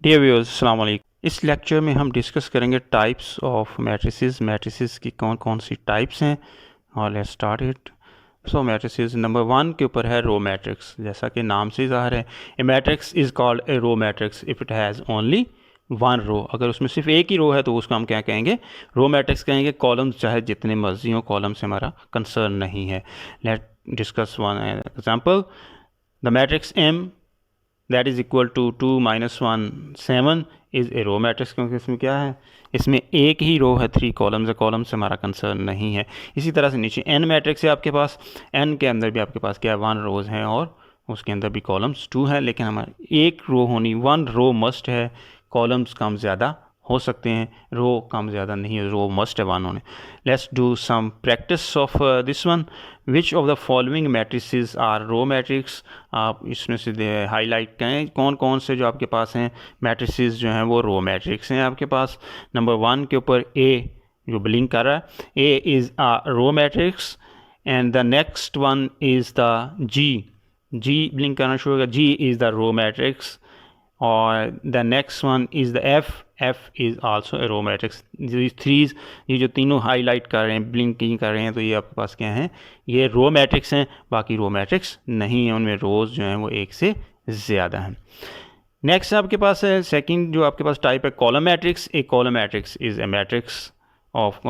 Dear viewers, अस्सलाम वालेकुम। इस लेक्चर में हम डिस्कस करेंगे टाइप्स ऑफ मैट्रिसेस की कौन कौन सी टाइप्स हैं। और let's start it. So matrices number 1 के ऊपर है रो मैट्रिक्स। जैसा कि नाम से ज़ाहिर है, A matrix is called a row matrix if it has only one row. अगर उसमें सिर्फ एक ही रो है तो उसको हम क्या कहेंगे? रो मैट्रिक्स कहेंगे। कॉलम्स चाहे जितने मर्जी हो, कॉलम से हमारा कंसर्न नहीं है। Let discuss one example. The matrix M that is equal to 2 - 1 7 is a row matrix, क्योंकि इसमें क्या है, इसमें एक ही रो है, 3 कॉलम्स है, कॉलम से हमारा कंसर्न नहीं है। इसी तरह से नीचे एन मैट्रिक्स है आपके पास। एन के अंदर भी आपके पास क्या है, 1 रोज़ हैं और उसके अंदर भी कॉलम्स 2 हैं, लेकिन हमारे एक रो होनी, 1 रो मस्ट है। कॉलम्स कम ज़्यादा हो सकते हैं, रो कम ज़्यादा नहीं है, रो मस्ट है 1 होने। Let's do some practice of this one. Which of the following matrices are row matrix. आप इसमें से हाईलाइट करें कौन कौन से जो आपके पास हैं मैट्रिसेस जो हैं वो रो मैट्रिक्स हैं आपके पास। नंबर 1 के ऊपर ए जो ब्लिंक कर रहा है, A is a row matrix. And the next one is the G blink करना शुरू होगा, G is the row matrix. और the next one is the F is also a row matrix. Threes, ये जो तीनों हाईलाइट कर रहे हैं, ब्लिंकिंग कर रहे हैं, तो ये आपके पास क्या हैं, ये रो मैट्रिक्स हैं। बाकी रो मैट्रिक्स नहीं है, उनमें रोज़ जो हैं वो एक से ज़्यादा हैं। नेक्स्ट आपके पास है सेकंड जो आपके पास टाइप है, column matrix. A column matrix is a matrix of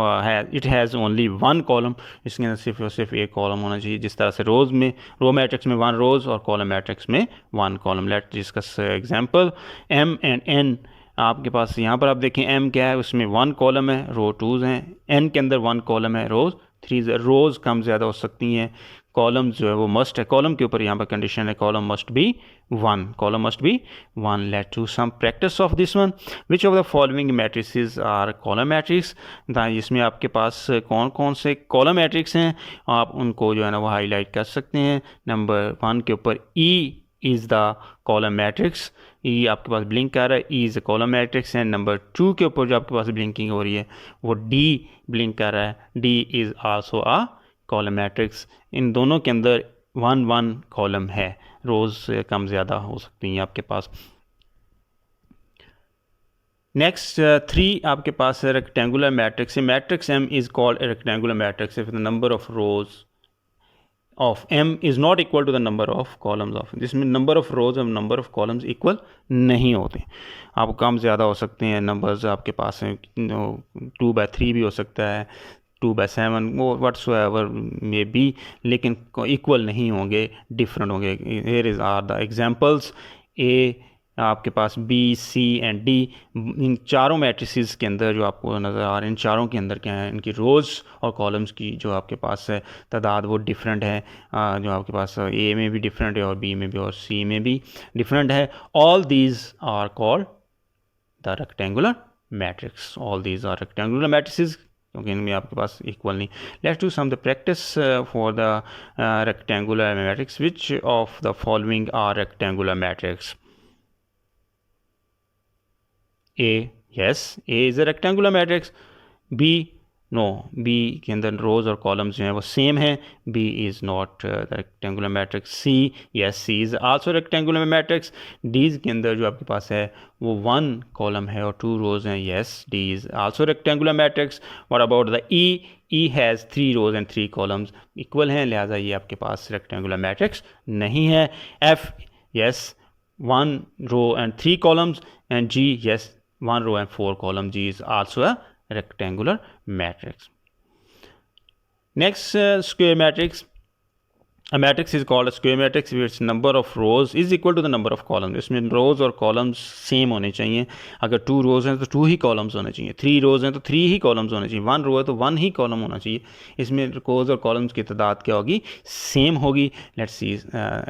it has only 1 column. इसके अंदर सिर्फ और सिर्फ एक कॉलम होना चाहिए। जिस तरह से रोज़ में, रो मैट्रिक्स में 1 रोज़ और कॉलम मैट्रिक्स में 1 column. Let's discuss example. M and N आपके पास यहाँ पर आप देखें, एम क्या है, उसमें 1 कॉलम है, रो 2 हैं। एन के अंदर 1 कॉलम है, रोज़ 3। रोज़ कम ज़्यादा हो सकती हैं, कॉलम जो है वो मस्ट है। कॉलम के ऊपर यहाँ पर कंडीशन है, column must be 1, column must be 1। Let do some practice of this one. Which of the following matrices are column matrix. इसमें आपके पास कौन कौन से कॉलम मैट्रिक्स हैं, आप उनको जो है ना वो हाईलाइट कर सकते हैं। नंबर 1 के ऊपर E is the column matrix. E आपके पास ब्लिंक कर रहा है, E is a column matrix. And number 2 के ऊपर जो आपके पास ब्लिंकिंग हो रही है वो डी ब्लिंक कर रहा है, D is also a column matrix. इन दोनों के अंदर 1 कॉलम है, रोज़ से कम ज़्यादा हो सकती हैं आपके पास। नेक्स्ट 3 आपके पास है rectangular matrix. Matrix M is called a rectangular matrix if the number of rows of M is not equal to the number of columns of. जिसमें नंबर ऑफ रोज़ और नंबर ऑफ कॉलम्स इक्वल नहीं होते, आप कम ज़्यादा हो सकते हैं। Numbers आपके पास हैं 2/3 भी हो सकता है, 2/7, वो व्हाट्सोएवर में बी, लेकिन इक्वल नहीं होंगे, डिफरेंट होंगे। Here is are the examples. A आपके पास बी सी एंड डी, इन चारों मैट्रिसेस के अंदर जो आपको नज़र आ रहे हैं, इन चारों के अंदर क्या है, इनकी रोज़ और कॉलम्स की जो आपके पास है तादाद वो डिफरेंट है। जो आपके पास ए में भी डिफरेंट है और बी में भी और सी में भी डिफरेंट है। All these are called the rectangular matrix. All these are rectangular matrices, क्योंकि इनमें आपके पास इक्वल नहीं। Let's do some the practice for the rectangular matrix. Which of the following are rectangular matrix. A, yes, A is a rectangular matrix. B, no, B के अंदर रोज़ और columns जो हैं वो सेम हैं, B is not the rectangular matrix. C, yes, C is also rectangular matrix. D's के अंदर जो आपके पास है वो 1 कॉलम है और 2 रोज़ हैं, yes, D is also rectangular matrix. What about the E, E has 3 rows and 3 columns, equal हैं, लिहाजा ये आपके पास रेक्टेंगुलर मैट्रिक्स नहीं है। F, yes, 1 row and 3 columns. And G, yes, 1 row and 4 columns. G is also a rectangular matrix. Next, square matrix. A matrix is called a square matrix where its number of rows is equal to the number of columns. इसमें रोज़ और columns same होने चाहिए। अगर 2 rows हैं तो 2 ही columns होने चाहिए, 3 रोज़ हैं तो 3 ही कॉलम्स होने चाहिए, 1 रो है तो 1 ही कॉलम होना चाहिए। इसमें रोज़ और कॉलम्स की तादाद क्या होगी, सेम होगी। Let's see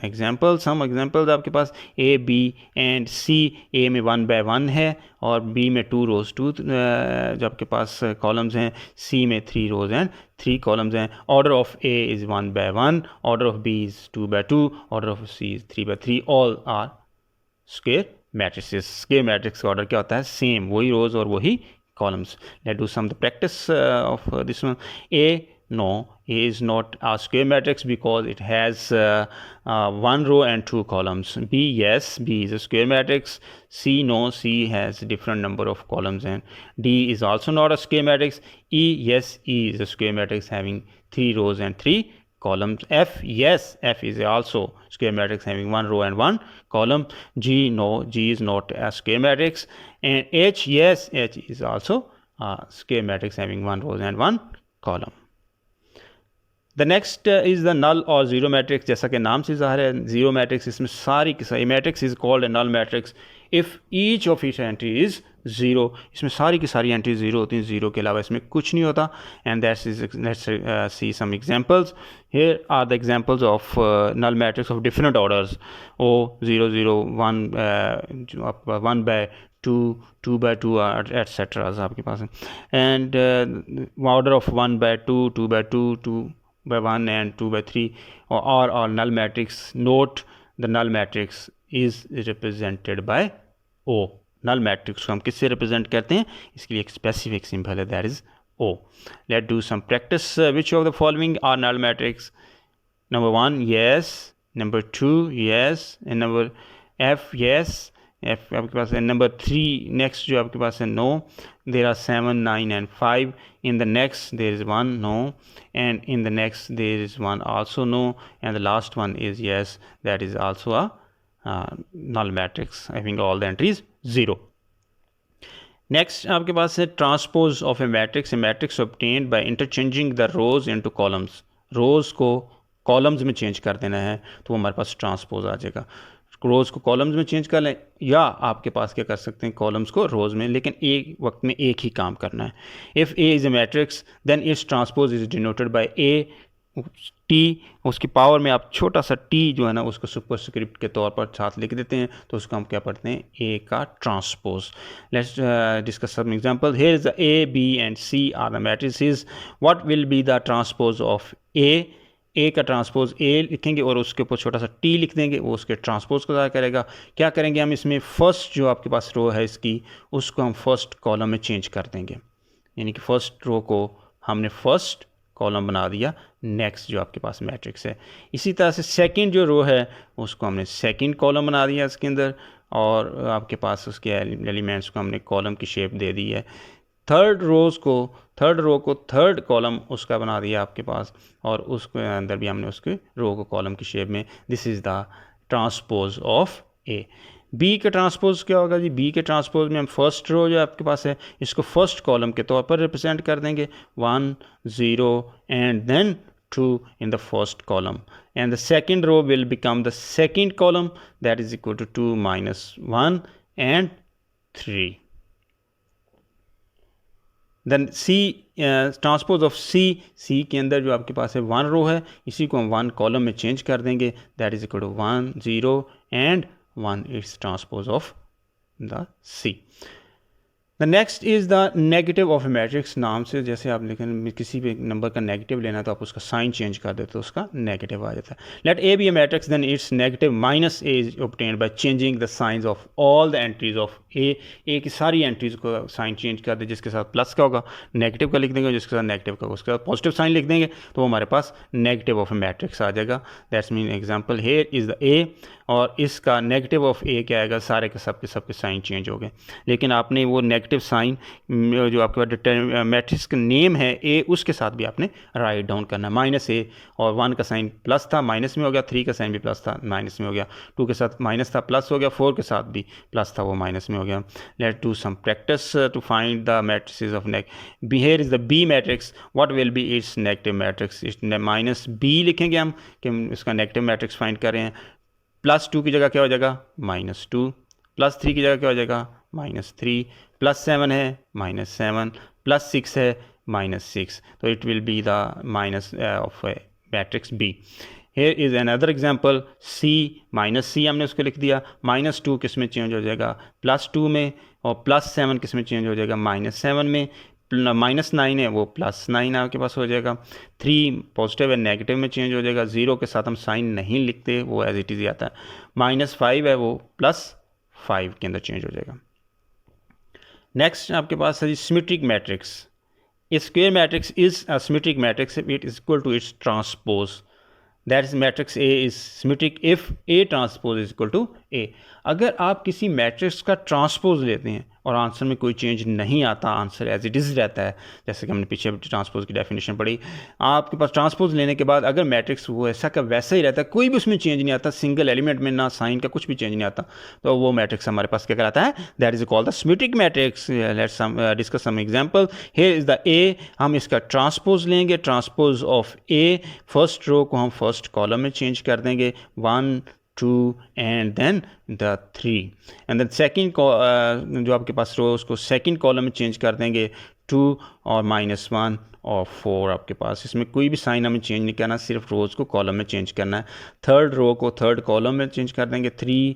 example. Some examples आपके पास ए बी एंड सी। ए में 1/1 है और बी में 2 रोज़ 2 जो आपके पास कॉलम्स हैं, सी में 3 रोज़ एंड 3 कॉलम्स हैं। Order of A is 1/1, order of B is 2/2, order of C is 3/3। All are square matrices. Square matrix का ऑर्डर क्या होता है, सेम, वही रोज़ और वही columns. Let do some the practice of this one. A No, A is not a square matrix because it has one row and two columns. B, yes, B is a square matrix. C, no, C has different number of columns. And D is also not a square matrix. E, yes, E is a square matrix having 3 rows and 3 columns. F, yes, F is also square matrix having 1 row and 1 column. G, no, G is not a square matrix. And H, yes, H is also a square matrix having 1 row and 1 column. The next is the null और zero matrix. जैसा कि नाम से ज़ाहिर है, zero matrix इसमें सारी की सारी matrix is called a null matrix if each of each entry is zero. इसमें सारी की सारी एंट्री ज़ीरो होती हैं, ज़ीरो के अलावा इसमें कुछ नहीं होता. And that's is let's see some examples. Here are the examples of null matrix of different orders. O 0 0 1 by 2 by 2 etcetera आपके पास है. And order of 1 by 2 by 2 by 1 and 2 by 3 or null matrix. Note the null matrix is represented by O. null matrix को हम किससे represent करते हैं? इसके लिए एक specific symbol है, that is O. Let's do some practice. Which of the following are null matrix? Number 1, yes. Number 2, yes. And number F, yes. F आपके पास है. Number 3 next जो आपके पास है no. There are 7, 9 and 5. In the next there is 1 no, and in the next there is 1 also no, and the last one is yes. That is also a null matrix having all the entries 0. Next आपके पास है transpose of a matrix. A matrix obtained by interchanging the rows into columns. rows को columns में change कर देना है तो हमारे पास transpose आ जाएगा. रोज़ को कॉलम्स में चेंज कर लें, या आपके पास क्या कर सकते हैं कॉलम्स को रोज़ में, लेकिन एक वक्त में एक ही काम करना है. If A is a matrix then its transpose is denoted by A T. उसकी पावर में आप छोटा सा टी जो है ना उसको सुपरस्क्रिप्ट के तौर पर साथ लिख देते हैं, तो उसको हम क्या पढ़ते हैं ए का transpose. Let's discuss some example. Here is the A B and C are the matrices. What will be the transpose of A का ट्रांसपोज ए लिखेंगे और उसके ऊपर छोटा सा टी लिख देंगे, वो उसके ट्रांसपोज को ज़ाहिर करेगा. क्या करेंगे हम इसमें, फर्स्ट जो आपके पास रो है इसकी उसको हम फर्स्ट कॉलम में चेंज कर देंगे, यानी कि फर्स्ट रो को हमने फर्स्ट कॉलम बना दिया नेक्स्ट जो आपके पास मैट्रिक्स है. इसी तरह से सेकंड जो रो है उसको हमने सेकंड कॉलम बना दिया इसके अंदर, और आपके पास उसके एलिमेंट्स को हमने कॉलम की शेप दे दी है. थर्ड रो को थर्ड कॉलम उसका बना दिया आपके पास, और उसके अंदर भी हमने उसके रो को कॉलम की शेप में. This is the transpose of A. B का ट्रांसपोज क्या होगा जी? बी के ट्रांसपोज में हम फर्स्ट रो जो आपके पास है इसको फर्स्ट कॉलम के तौर पर रिप्रेजेंट कर देंगे, 1 0 and then 2 in the first column, and the second row will become the second column, that is equal to 2 minus 1 and 3. Then C transpose of C के अंदर जो आपके पास है 1 रो है, इसी को हम 1 कॉलम में चेंज कर देंगे, that is equal to 1 0 and 1 its transpose of the C. The next is the negative of a matrix. नाम से जैसे आप लिखें किसी भी नंबर का नेगेटिव लेना तो आप उसका साइन चेंज कर देते तो उसका नेगेटिव आ जाता है. Let A be a matrix then its negative minus A is obtained by changing the signs of all the entries of A. A की सारी एंट्रीज को साइन चेंज कर दे, जिसके साथ प्लस का होगा नेगेटिव का लिख देंगे, जिसके साथ नेगेटिव का उसके साथ पॉजिटिव साइन लिख देंगे, तो हमारे पास नेगेटिव ऑफ ए मैट्रिक्स आ जाएगा. That's mean example here is the ए, और इसका नेगेटिव ऑफ ए क्या आएगा, सारे के सबके साइन चेंज हो गए. लेकिन आपने वो नेगेटिव साइन जो आपके पास मैट्रिक्स का नेम है ए, उसके साथ भी आपने राइट डाउन करना है. माइनस ए, और 1 का साइन प्लस था माइनस में हो गया, 3 का साइन भी प्लस था माइनस में हो गया, 2 के साथ माइनस था प्लस हो गया, 4 के साथ भी प्लस था वो माइनस में हो गया. Let's do some practice to find the matrices of here is the B matrix. What will be its negative matrix? Minus B लिखेंगे हम कि इसका नेगेटिव मैट्रिक्स फाइंड कर रहे हैं. +2 की जगह क्या हो जाएगा -2, +3 की जगह क्या हो जाएगा -3, +7 है -7, +6 है -6, तो it will be the minus of matrix B. Here is another example C, -c हमने उसको लिख दिया, -2 किस में चेंज हो जाएगा +2 में, और +7 किस में चेंज हो जाएगा -7 में, -9 है वो +9 आपके पास हो जाएगा. 3 पॉजिटिव है नेगेटिव में चेंज हो जाएगा, 0 के साथ हम साइन नहीं लिखते, वो एज इट इज़ आता है. -5 है वो +5 के अंदर चेंज हो जाएगा. नेक्स्ट आपके पास है symmetric matrix. A square matrix is a symmetric matrix if it is equal to its transpose. That is matrix A is symmetric if A transpose is equal to A. अगर आप किसी matrix का transpose लेते हैं और answer में कोई change नहीं आता, आंसर एज इट इज़ रहता है, जैसे कि हमने पीछे ट्रांसपोज की डेफिनेशन पढ़ी, आपके पास ट्रांसपोज लेने के बाद अगर मैट्रिक्स वो ऐसा का वैसा ही रहता है, कोई भी उसमें चेंज नहीं आता, सिंगल एलिमेंट में ना साइन का कुछ भी चेंज नहीं आता, तो वो मैट्रिक्स हमारे पास क्या कहलाता है? That is called the symmetric matrix. Let's discuss some example. Here is the A, हम इसका ट्रांसपोज लेंगे, transpose of A, first row को हम फर्स्ट कॉलम में चेंज कर देंगे, 1 2 and then the 3, and then second जो आपके पास रो उसको सेकेंड कॉलम में चेंज कर देंगे, 2 और -1 और 4. आपके पास इसमें कोई भी साइन हमें चेंज नहीं करना, सिर्फ रोज़ को कॉलम में चेंज करना है. थर्ड रो को थर्ड कॉलम में चेंज कर देंगे, 3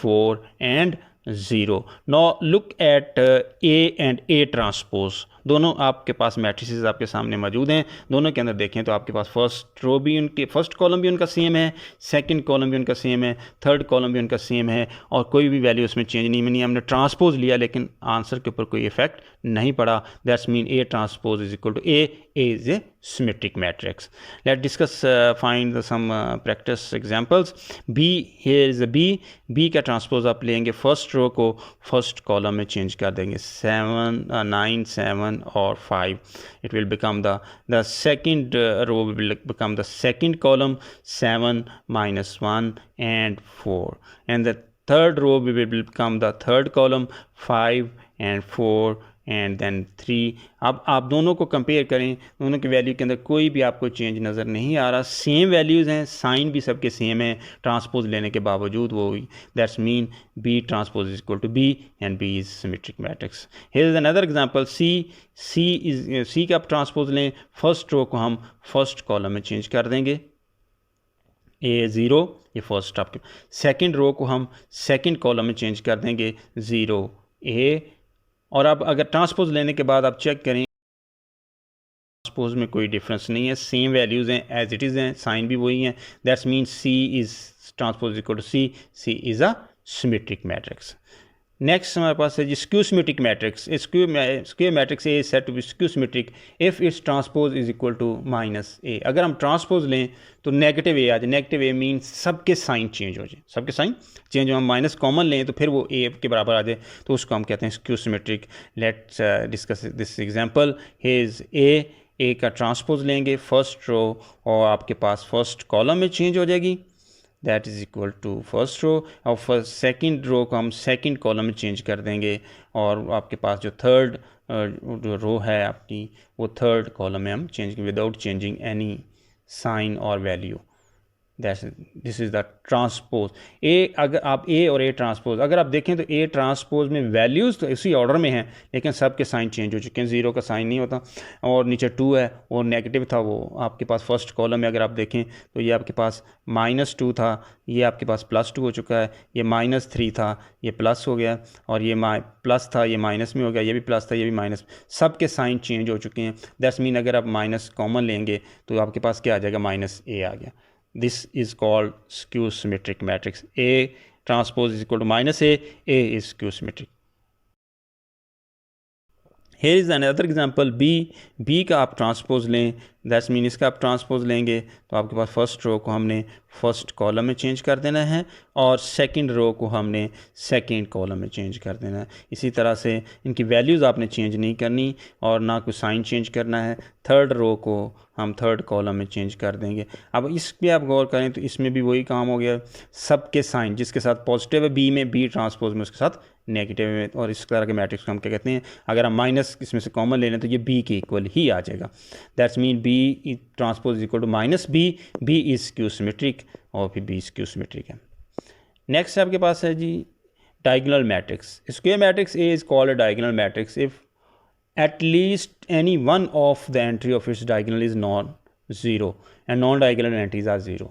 4 and 0. Now look at A and A transpose. दोनों आपके पास मैट्रिसेस आपके सामने मौजूद हैं, दोनों के अंदर देखें तो आपके पास फर्स्ट रो भी उनके, फर्स्ट कॉलम भी उनका सेम है, सेकंड कॉलम भी उनका सेम है, थर्ड कॉलम भी उनका सेम है, और कोई भी वैल्यू उसमें चेंज नहीं. हमने ट्रांसपोज लिया लेकिन आंसर के ऊपर कोई इफेक्ट नहीं पड़ा. That's mean A transpose is equal to A is a symmetric matrix. Let discuss find some practice examples. B, here is a B का ट्रांसपोज आप लेंगे, फर्स्ट रो को फर्स्ट कॉलम में चेंज कर देंगे, 7 9 7 or 5. It will become the second row will become the second column, 7 -1 and 4, and the third row will become the third column, 5 and 4 and then 3. अब आप दोनों को कंपेयर करें, दोनों की वैल्यू के अंदर कोई भी आपको चेंज नज़र नहीं आ रहा, सेम वैल्यूज़ हैं, साइन भी सबके सेम है ट्रांसपोज लेने के बावजूद. वो that's mean B transpose is equal to B and B is symmetric matrix. Here is another example. C का आप ट्रांसपोज लें, फर्स्ट रो को हम फर्स्ट कॉलम में चेंज कर देंगे, A0, ये फर्स्ट आपके, सेकेंड रो को हम सेकेंड कॉलम में चेंज कर देंगे, 0 A. और अब अगर ट्रांसपोज लेने के बाद आप चेक करें, ट्रांसपोज में कोई डिफरेंस नहीं है, सेम वैल्यूज़ हैं, एज इट इज़ हैं, साइन भी वही हैं. That's mean C is transpose equal to C is a symmetric matrix. Next हमारे पास है जी skew symmetric matrix. Skew matrix A is said to be skew symmetric if its transpose is equal to -a. अगर हम transpose लें तो negative ए आ जाए. Negative ए mean सबके साइन चेंज हो जाए, सबके साइन चेंज हो. हम माइनस कॉमन लें तो फिर वो ए के बराबर आ जाए, तो उसको हम कहते हैं skew symmetric. Let's discuss this example. Here is A का ट्रांसपोज लेंगे, फर्स्ट रो और आपके पास फर्स्ट कॉलम में चेंज हो जाएगी, that is equal to first row, और फर्स्ट सेकेंड रो को हम सेकेंड कॉलम में चेंज कर देंगे, और आपके पास जो थर्ड रो है आपकी, वो थर्ड कॉलम में हम change without changing any sign और value. This is the transpose. A, अगर आप ए और ए ट्रांसपोज अगर आप देखें तो ए ट्रांसपोज में वैल्यूज़ तो इसी ऑर्डर में हैं, लेकिन सब के साइन चेंज हो चुके हैं. 0 का साइन नहीं होता, और नीचे 2 है और नेगेटिव था, वो आपके पास फर्स्ट कॉलम में अगर आप देखें तो ये आपके पास -2 था, ये आपके पास +2 हो चुका है, ये -3 था, ये प्लस हो गया, और ये प्लस था, ये माइनस में हो गया, ये भी प्लस था, ये भी माइनस, सब के साइन चेंज हो चुके हैं. दैट्स मीन अगर आप माइनस कॉमन लेंगे तो आपके पास क्या आ जाएगा, -a आ गया. This is called skew symmetric matrix. A transpose is equal to -a is skew symmetric. Here is another example. B का आप ट्रांसपोज लें, दैट्स मीन इसका आप ट्रांसपोज लेंगे तो आपके पास फर्स्ट रो को हमने फर्स्ट कॉलम में चेंज कर देना है, और सेकंड रो को हमने सेकंड कॉलम में चेंज कर देना है. इसी तरह से इनकी वैल्यूज़ आपने चेंज नहीं करनी और ना कोई साइन चेंज करना है. थर्ड रो को हम थर्ड कॉलम में चेंज कर देंगे. अब इस पर आप गौर करें तो इसमें भी वही काम हो गया, सबके साइन जिसके साथ पॉजिटिव है बी में, बी ट्रांसपोज में उसके साथ नेगेटिव में, और इस तरह के मैट्रिक्स को हम क्या कहते हैं, अगर हम माइनस इसमें से कॉमन ले लें तो ये बी के इक्वल ही आ जाएगा. That's mean B transpose equal to -b, B is skew symmetric, और फिर बी स्क्यू सिमेट्रिक है. नेक्स्ट आपके पास है जी diagonal matrix. Square matrix A is called a diagonal matrix if at least any one of the entry of its diagonal is non-zero and non-diagonal entries are 0.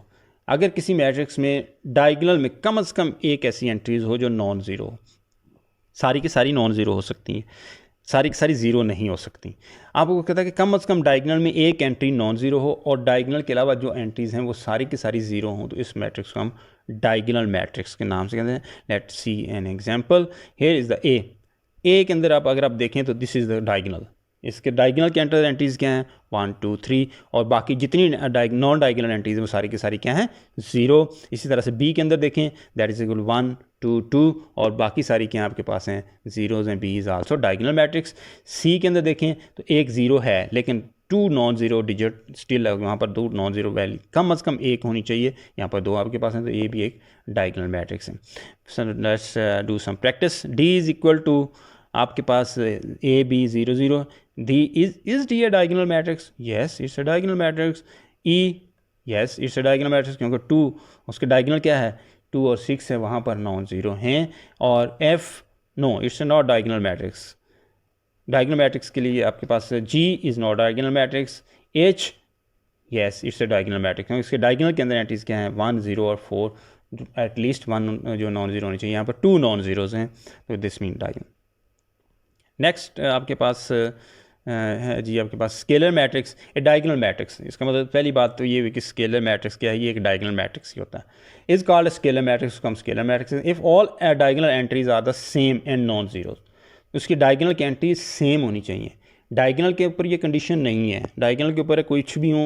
अगर किसी matrix में diagonal में कम से कम एक ऐसी एंट्रीज हो जो नॉन ज़ीरो हो, सारी की सारी नॉन ज़ीरो हो सकती हैं, सारी की सारी ज़ीरो नहीं हो सकती. आपको कहता है कि कम से कम डायगोनल में एक एंट्री नॉन ज़ीरो हो और डायगोनल के अलावा जो एंट्रीज़ हैं वो सारी की सारी ज़ीरो हों, तो इस मैट्रिक्स को हम डायगोनल मैट्रिक्स के नाम से कहते हैं. Let's see an example. Here is the A के अंदर आप अगर आप देखें तो दिस इज़ द डायगोनल, इसके डायगोनल कैंटर एंट्रीज क्या हैं 1 2 3 और बाकी जितनी नॉन डायगोनल एंट्रीज वो सारी की सारी क्या हैं 0। इसी तरह से बी के अंदर देखें दैट इज इक्वल 1 2 2 और बाकी सारी क्या आपके पास हैं जीरोज़ हैं। B is also diagonal matrix. C के अंदर देखें तो एक ज़ीरो है लेकिन 2 नॉन ज़ीरो डिजिट स्टिल है, वहाँ पर 2 नॉन ज़ीरो वैल्यू कम अज़ कम एक होनी चाहिए, यहाँ पर 2 आपके पास हैं, तो ये भी एक डायगोनल मैट्रिक्स है। So let's do some practice. D is equal to आपके पास A B 0 0 D is D a diagonal matrix? Yes it's a diagonal matrix. E yes it's a diagonal matrix क्योंकि 2 उसके डायगोनल क्या है 2 और 6 है, वहाँ पर नॉन ज़ीरो हैं। और F no it's not diagonal matrix. Diagonal matrix के लिए आपके पास G is not diagonal matrix. H yes it's a diagonal matrix क्योंकि इसके डायगोनल के अंदर एंट्रीज क्या हैं 1 0 और 4, एटलीस्ट 1 जो नॉन ज़ीरो होनी चाहिए, यहाँ पर 2 नॉन ज़ीरोज़ हैं, तो दिस मीन डायगोनल। नेक्स्ट आपके पास है जी आपके पास scalar matrix A diagonal matrix. इसका मतलब पहली बात तो ये हुई कि स्केलर मैट्रिक्स क्या है, ये एक डायगोनल मैट्रिक्स ही होता है। इज कॉल्ड स्केलर मैट्रिक्स कम scalar matrix if all diagonal entries are the same and non zero. उसकी डायगोनल की एंट्रीज सेम होनी चाहिए। डायगोनल के ऊपर ये कंडीशन नहीं है, डायगोनल के ऊपर कुछ भी हो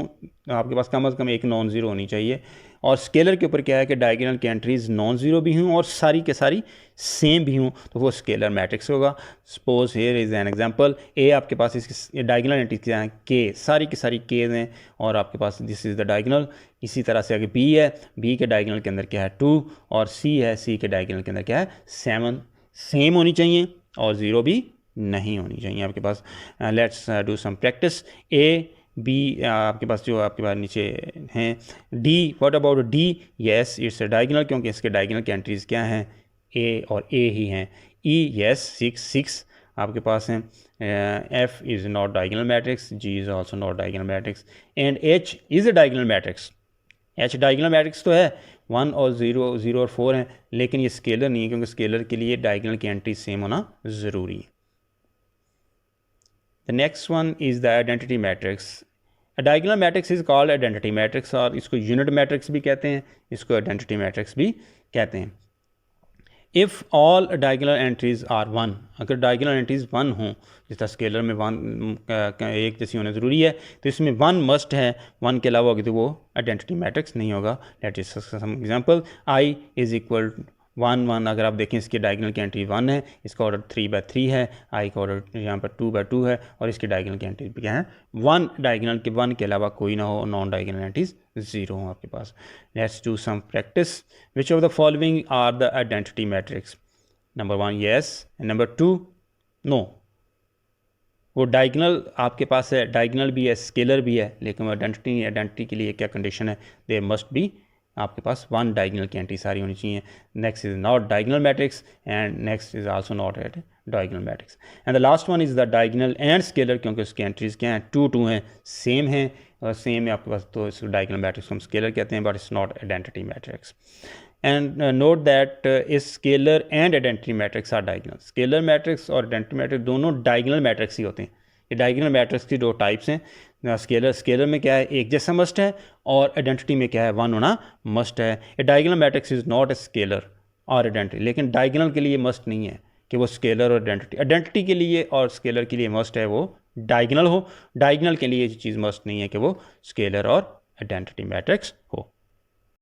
आपके पास कम अज़ कम एक नॉन ज़ीरो होनी चाहिए। और स्केलर के ऊपर क्या है कि डायगोनल की एंट्रीज नॉन ज़ीरो भी हों और सारी के सारी सेम भी हों, तो वो स्केलर मैट्रिक्स होगा। Suppose here is an example, A आपके पास इसकी डायगोनल एंट्रीज क्या हैं के, सारी की सारी के हैं और आपके पास दिस इज़ द डायगोनल। इसी तरह से अगर बी है, बी के डायगोनल के अंदर क्या है 2 और सी है, सी के डायगोनल के अंदर क्या है 7। सेम होनी चाहिए और ज़ीरो भी नहीं होनी चाहिए आपके पास। Let's do some practice. A B आपके पास जो आपके पास नीचे हैं। D what about D? Yes it's a diagonal क्योंकि इसके डायगोनल की एंट्रीज क्या हैं ए और ए ही हैं। ई यस 6 आपके पास हैं। F is not diagonal matrix. G is also not diagonal matrix and H is a diagonal matrix. H diagonal matrix तो है, 1 और 0 0 और 4 हैं, लेकिन ये स्केलर नहीं है क्योंकि स्केलर के लिए डायगोनल की एंट्री सेम होना ज़रूरी है। The next one is the identity matrix. A diagonal matrix is called identity matrix और इसको यूनिट मैट्रिक्स भी कहते हैं, इसको आइडेंटिटी मैट्रिक्स भी कहते हैं। If all diagonal entries are 1, अगर डायगोनल एंट्रीज 1 हों, जिस तरह स्केलर में 1 एक जैसी होना ज़रूरी है, तो इसमें 1 मस्ट है, 1 के अलावा होगी तो वो आइडेंटिटी मैट्रिक्स नहीं होगा। Let is some example, I is equal 1 1। अगर आप देखें इसकी डायगोनल की एंट्री 1 है, इसका ऑर्डर 3/3 है, आई का ऑर्डर यहाँ पर 2/2 है और इसकी डायगोनल की एंट्री क्या है 1। डायगोनल के 1 के अलावा कोई ना हो, नॉन डायगोनल एंट्रीज 0 हो आपके पास। Let's do some practice. Which of the following are the identity matrix? Number 1 yes, number 2 no. वो डायगोनल आपके पास है, डायगोनल भी है, स्केलर भी है, लेकिन वो आइडेंटिटी के लिए क्या कंडीशन है, दे मस्ट बी आपके पास 1 डायगोनल की एंट्री सारी होनी चाहिए। Next is not diagonal matrix and next is also not at diagonal matrix and the last one is the diagonal and scalar क्योंकि उसकी एंट्रीज क्या हैं 2 2 हैं, सेम हैं और सेम है आपके पास, तो इस डायगोनल मैट्रिक्स हम स्केलर कहते हैं, but it's not identity matrix. And note that इस scalar and identity matrix are diagonal. Scalar matrix और आइडेंटिटी मैट्रिक्स दोनों डायगोनल मैट्रिक्स ही होते हैं। ये डायगोनल मैट्रिक्स की 2 टाइप्स हैं। स्केलर में क्या है एक जैसा मस्ट है और आइडेंटिटी में क्या है 1 होना मस्ट है। A diagonal matrix is not a scalar और आइडेंटिटी, लेकिन डायगोनल के लिए मस्ट नहीं है कि वो स्केलर और आइडेंटिटी के लिए और स्केलर के लिए मस्ट है वो डायगोनल हो। डायगोनल के लिए ये चीज़ मस्ट नहीं है कि वो स्केलर और आइडेंटिटी मैट्रिक्स हो।